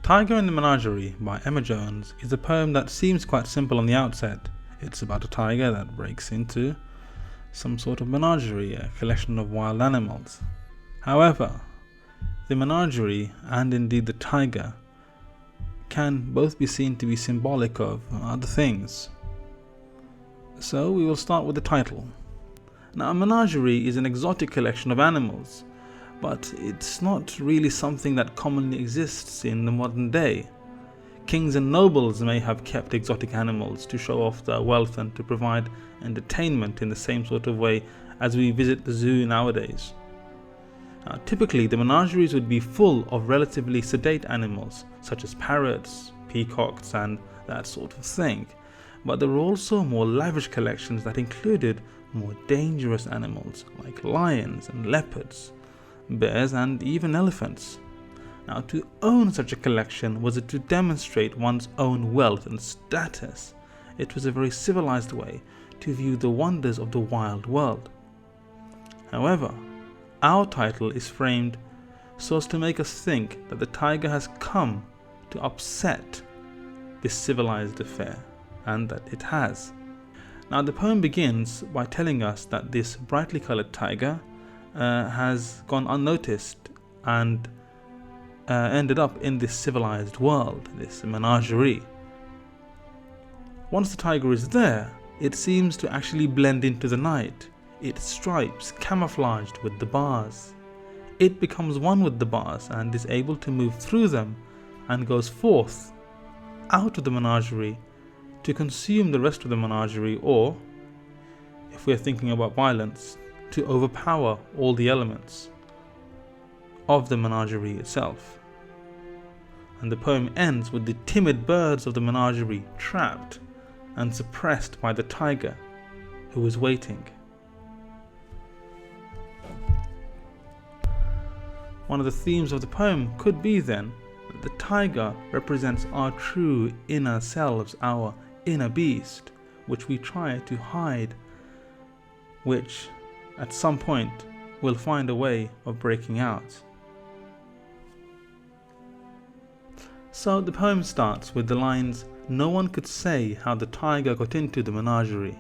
Tiger in the Menagerie by Emma Jones is a poem that seems quite simple on the outset. It's about a tiger that breaks into some sort of menagerie, a collection of wild animals. However, the menagerie and indeed the tiger can both be seen to be symbolic of other things. So we will start with the title. Now, a menagerie is an exotic collection of animals, but it's not really something that commonly exists in the modern day. Kings and nobles may have kept exotic animals to show off their wealth and to provide entertainment in the same sort of way as we visit the zoo nowadays. Now, typically, the menageries would be full of relatively sedate animals, such as parrots, peacocks, and that sort of thing. But there were also more lavish collections that included more dangerous animals like lions and leopards, bears, and even elephants. Now, to own such a collection was to demonstrate one's own wealth and status. It was a very civilized way to view the wonders of the wild world. However, our title is framed so as to make us think that the tiger has come to upset this civilized affair, and that it has. Now, the poem begins by telling us that this brightly colored tiger has gone unnoticed and ended up in this civilized world, this menagerie. Once the tiger is there, it seems to actually blend into the night. Its stripes camouflaged with the bars. It becomes one with the bars and is able to move through them and goes forth out of the menagerie to consume the rest of the menagerie, or, if we're thinking about violence, to overpower all the elements of the menagerie itself. And the poem ends with the timid birds of the menagerie trapped and suppressed by the tiger who is waiting. One of the themes of the poem could be then that the tiger represents our true inner selves, our inner beast, which we try to hide, which at some point will find a way of breaking out. So the poem starts with the lines, "No one could say how the tiger got into the menagerie.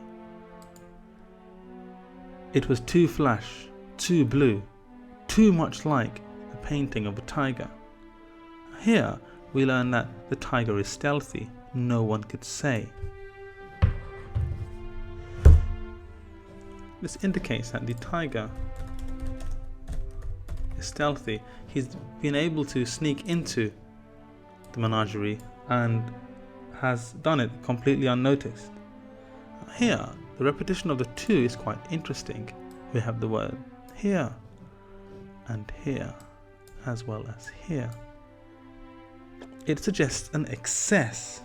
It was too flash, too blue, too much like a painting of a tiger." Here we learn that the tiger is stealthy, no one could say. This indicates that the tiger is stealthy. He's been able to sneak into the menagerie and has done it completely unnoticed. Here, the repetition of the two is quite interesting. We have the word here and here, as well as here. It suggests an excess,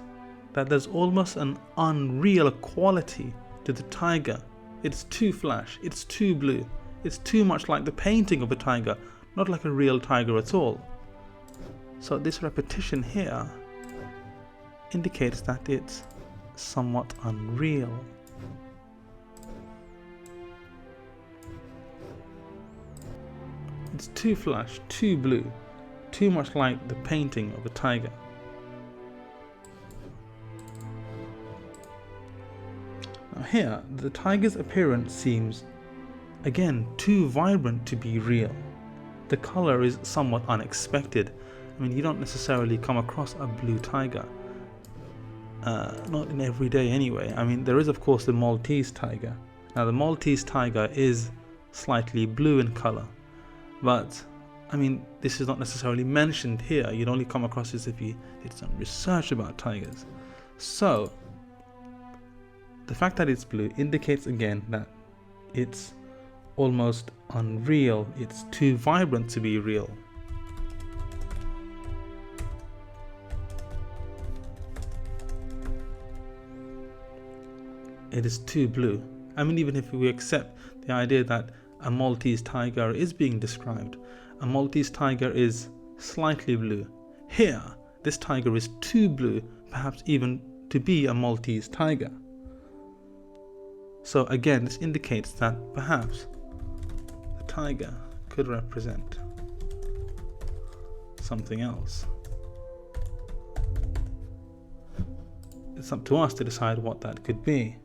that there's almost an unreal quality to the tiger. It's too flash, it's too blue, it's too much like the painting of a tiger, not like a real tiger at all. So this repetition here indicates that it's somewhat unreal. It's too flash, too blue, too much like the painting of a tiger. Now here, the tiger's appearance seems, again, too vibrant to be real. The color is somewhat unexpected. I mean, you don't necessarily come across a blue tiger, not in every day anyway. I mean, there is of course the Maltese tiger. Now the Maltese tiger is slightly blue in color, but I mean, this is not necessarily mentioned here. You'd only come across this if you did some research about tigers. So the fact that it's blue indicates again that it's almost unreal. It's too vibrant to be real. It is too blue. I mean, even if we accept the idea that a Maltese tiger is being described, a Maltese tiger is slightly blue. Here, this tiger is too blue, perhaps even to be a Maltese tiger. So again, this indicates that perhaps the tiger could represent something else. it's up to us to decide what that could be.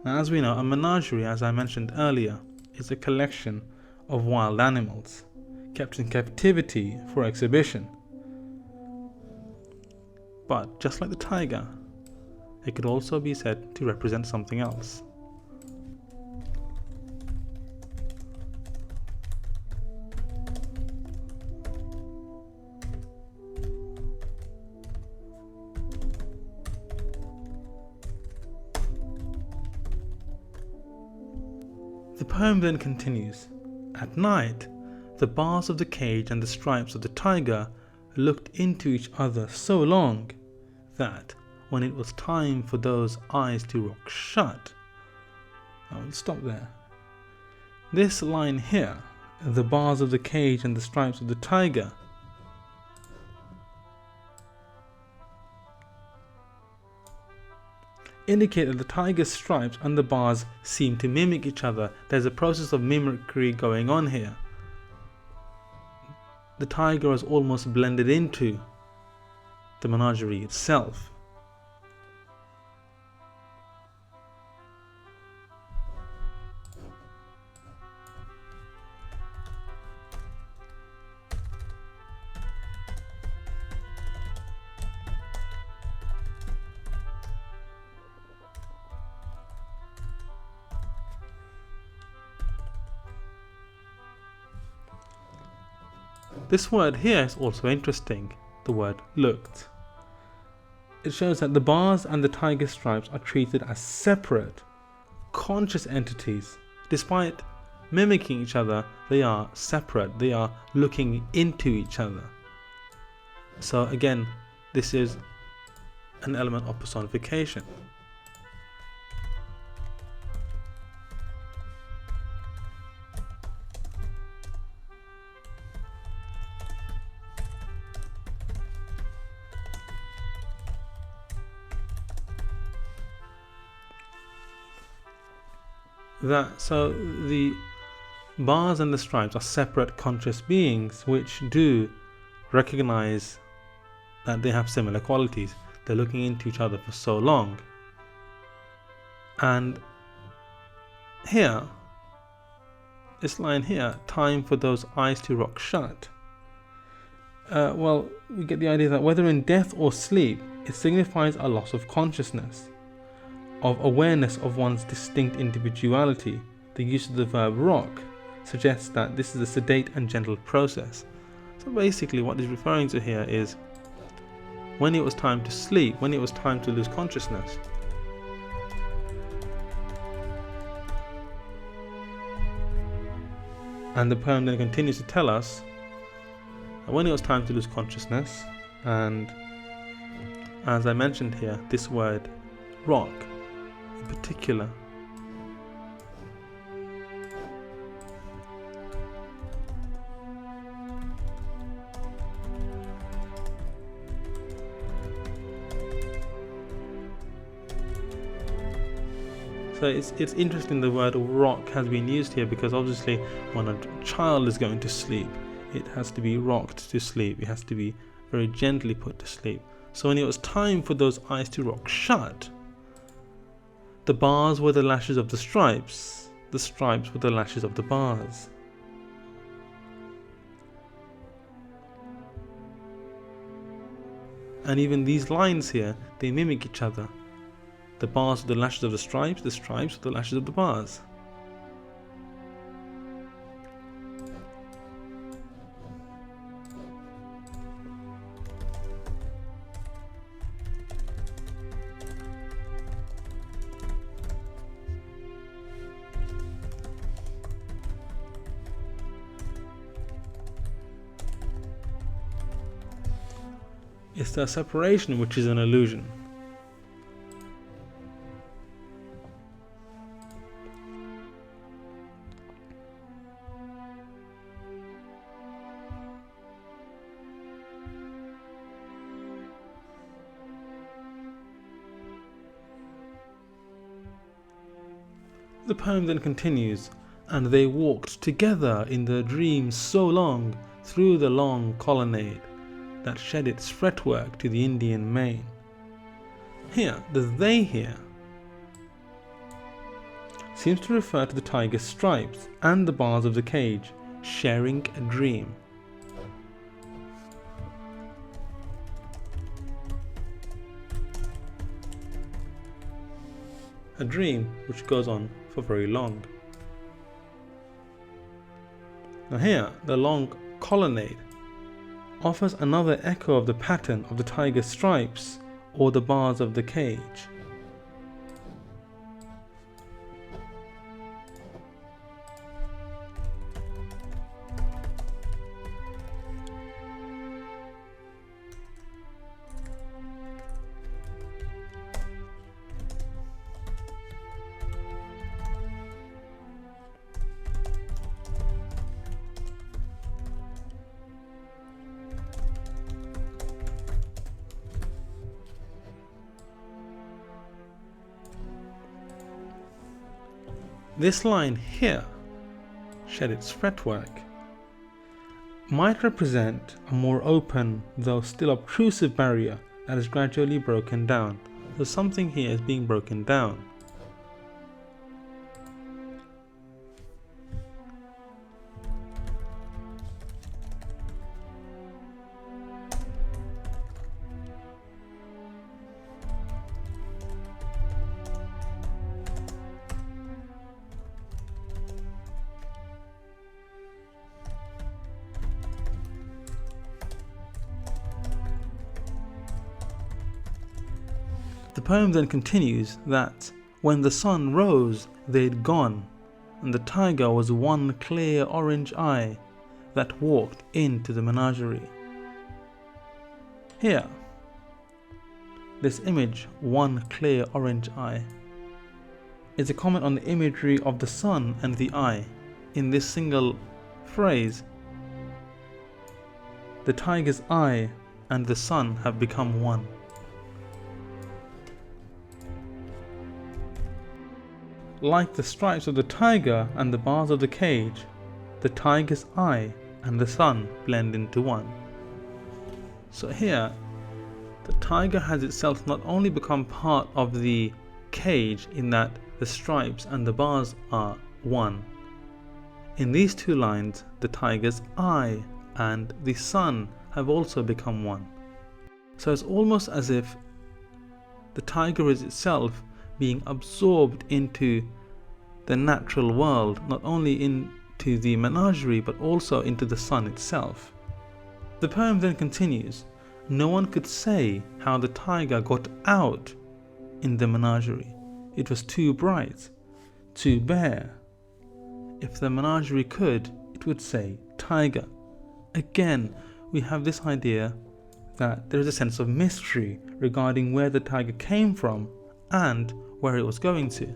Now, as we know, a menagerie, as I mentioned earlier, is a collection of wild animals kept in captivity for exhibition. But just like the tiger, it could also be said to represent something else. The poem then continues. At night, the bars of the cage and the stripes of the tiger looked into each other so long that when it was time for those eyes to rock shut. I will stop there. This line here, the bars of the cage and the stripes of the tiger, indicate that the tiger's stripes and the bars seem to mimic each other. There's a process of mimicry going on here. The tiger is almost blended into the menagerie itself. This word here is also interesting, the word looked. It shows that the bars and the tiger stripes are treated as separate, conscious entities. Despite mimicking each other, they are separate, they are looking into each other. So again, this is an element of personification. So the bars and the stripes are separate conscious beings which do recognize that they have similar qualities. They're looking into each other for so long. And here, this line here, time for those eyes to rock shut. Well, we get the idea that whether in death or sleep, it signifies a loss of consciousness, of awareness of one's distinct individuality. The use of the verb rock suggests that this is a sedate and gentle process. So basically what he's referring to here is when it was time to sleep, when it was time to lose consciousness. And the poem then continues to tell us that when it was time to lose consciousness, and as I mentioned here, this word rock in particular, so it's interesting the word rock has been used here, because obviously when a child is going to sleep, it has to be rocked to sleep. It has to be very gently put to sleep. So when it was time for those eyes to rock shut, the bars were the lashes of the stripes were the lashes of the bars. And even these lines here, they mimic each other. The bars are the lashes of the stripes are the lashes of the bars. It's the separation which is an illusion. The poem then continues, and they walked together in their dreams so long through the long colonnade that shed its fretwork to the Indian main. Here, the they here seems to refer to the tiger's stripes and the bars of the cage, sharing a dream. A dream which goes on for very long. Now here, the long colonnade offers another echo of the pattern of the tiger's stripes or the bars of the cage. This line here, shed its fretwork, might represent a more open, though still obtrusive barrier that is gradually broken down. So something here is being broken down. The poem then continues that when the sun rose, they'd gone, and the tiger was one clear orange eye that walked into the menagerie. Here, this image, one clear orange eye, is a comment on the imagery of the sun and the eye. In this single phrase, the tiger's eye and the sun have become one. Like the stripes of the tiger and the bars of the cage, the tiger's eye and the sun blend into one. So here, the tiger has itself not only become part of the cage in that the stripes and the bars are one. In these two lines, the tiger's eye and the sun have also become one. So it's almost as if the tiger is itself being absorbed into the natural world, not only into the menagerie but also into the sun itself. The poem then continues, no one could say how the tiger got out in the menagerie. It was too bright, too bare. If the menagerie could, it would say tiger. Again, we have this idea that there is a sense of mystery regarding where the tiger came from and where it was going to.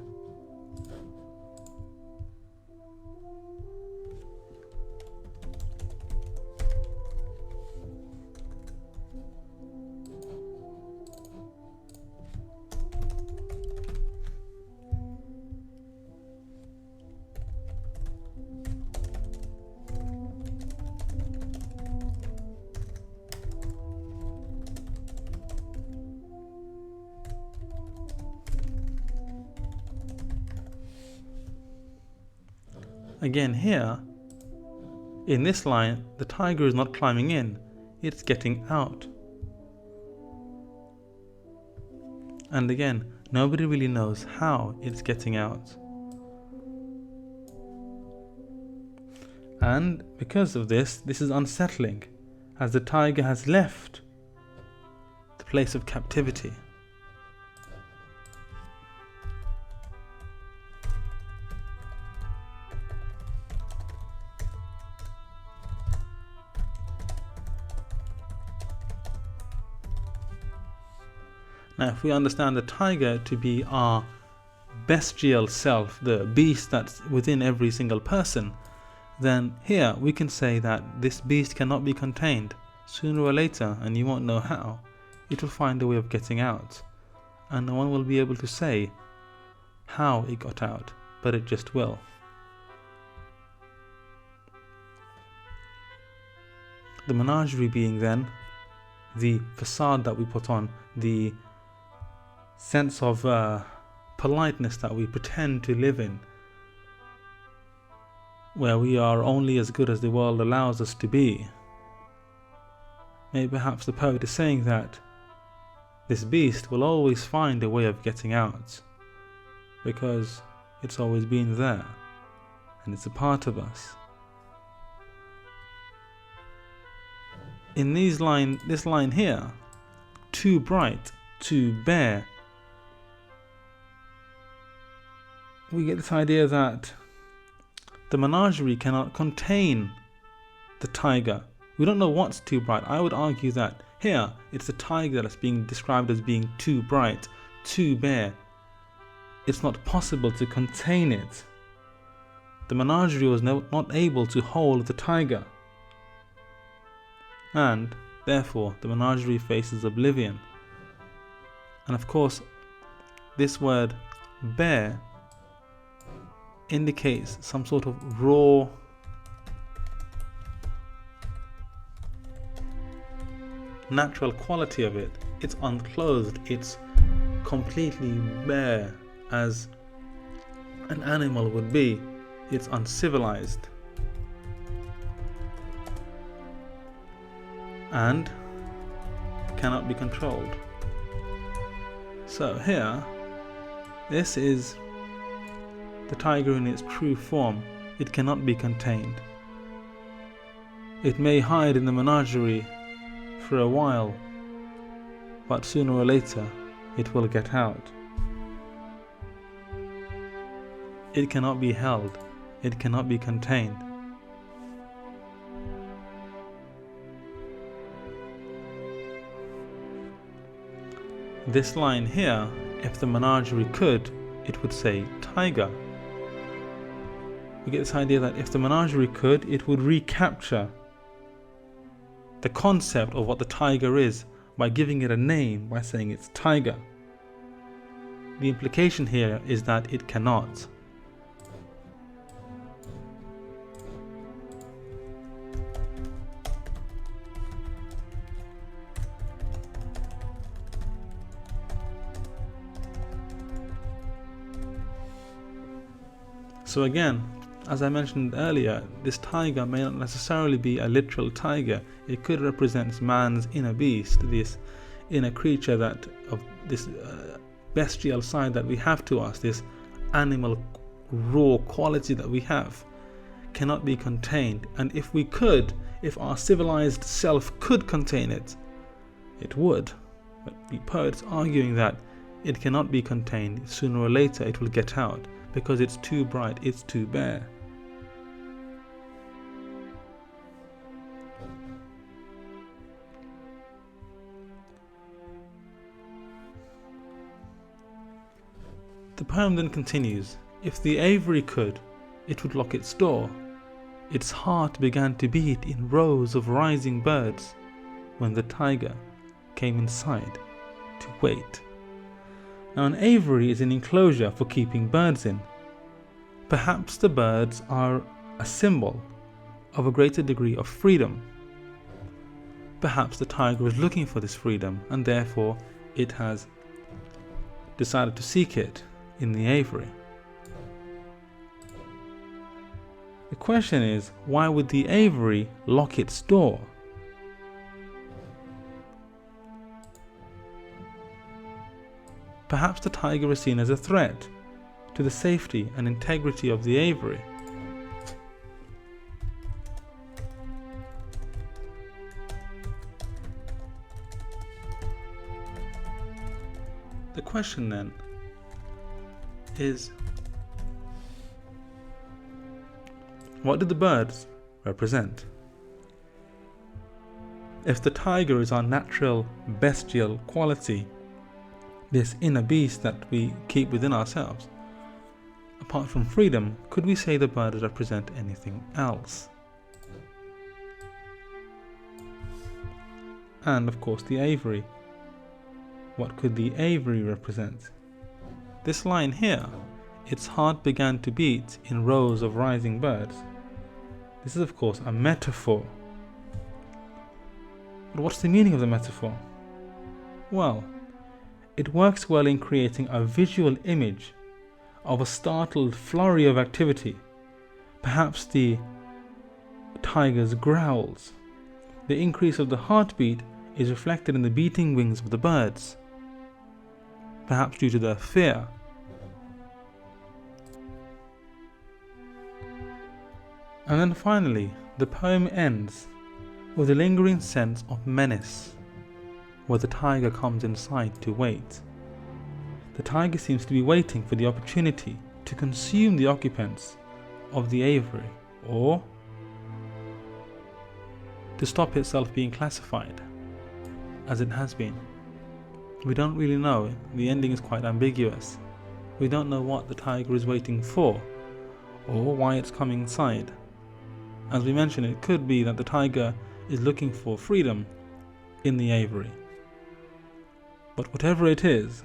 Again here, in this line, the tiger is not climbing in, it's getting out. And again, nobody really knows how it's getting out. And because of this is unsettling, as the tiger has left the place of captivity. Now, if we understand the tiger to be our bestial self, the beast that's within every single person, then here we can say that this beast cannot be contained. Sooner or later, and you won't know how, it will find a way of getting out. And no one will be able to say how it got out, but it just will. The menagerie being then the facade that we put on, the sense of politeness that we pretend to live in, where we are only as good as the world allows us to be. Maybe perhaps the poet is saying that this beast will always find a way of getting out, because it's always been there, and it's a part of us. In this line here, too bright, too bare, we get this idea that the menagerie cannot contain the tiger. We don't know what's too bright. I would argue that here it's the tiger that's being described as being too bright, too bare. It's not possible to contain it. The menagerie was not able to hold the tiger, and therefore the menagerie faces oblivion. And of course, this word bare indicates some sort of raw, natural quality of it. It's unclothed, it's completely bare, as an animal would be. It's uncivilized and cannot be controlled. So here, this is the tiger in its true form. It cannot be contained. It may hide in the menagerie for a while, but sooner or later it will get out. It cannot be held. It cannot be contained. This line here, if the menagerie could, it would say tiger. We get this idea that if the menagerie could, it would recapture the concept of what the tiger is by giving it a name, by saying it's tiger. The implication here is that it cannot. So again, as I mentioned earlier, this tiger may not necessarily be a literal tiger. It could represent man's inner beast, this inner creature that of this bestial side that we have to us, this animal raw quality that we have, cannot be contained. And if we could, if our civilized self could contain it, it would. But the poet's arguing that it cannot be contained. Sooner or later it will get out, because it's too bright, it's too bare. The poem then continues, if the aviary could, it would lock its door. Its heart began to beat in rows of rising birds when the tiger came inside to wait. Now an aviary is an enclosure for keeping birds in. Perhaps the birds are a symbol of a greater degree of freedom. Perhaps the tiger is looking for this freedom, and therefore it has decided to seek it in the aviary. The question is, why would the aviary lock its door? Perhaps the tiger is seen as a threat to the safety and integrity of the aviary. The question then is, what do the birds represent? If the tiger is our natural bestial quality, this inner beast that we keep within ourselves, apart from freedom, could we say the birds represent anything else? And of course the aviary. What could the aviary represent? This line here, its heart began to beat in rows of rising birds. This is of course a metaphor. But what's the meaning of the metaphor? Well, It works well in creating a visual image of a startled flurry of activity, perhaps the tiger's growls. The increase of the heartbeat is reflected in the beating wings of the birds, perhaps due to their fear. And then finally, the poem ends with a lingering sense of menace, where the tiger comes inside to wait. The tiger seems to be waiting for the opportunity to consume the occupants of the aviary, or to stop itself being classified as it has been. We don't really know. The ending is quite ambiguous. We don't know what the tiger is waiting for or why it's coming inside. As we mentioned, it could be that the tiger is looking for freedom in the aviary. But whatever it is,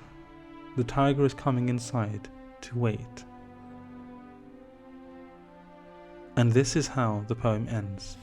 the tiger is coming inside to wait. And this is how the poem ends.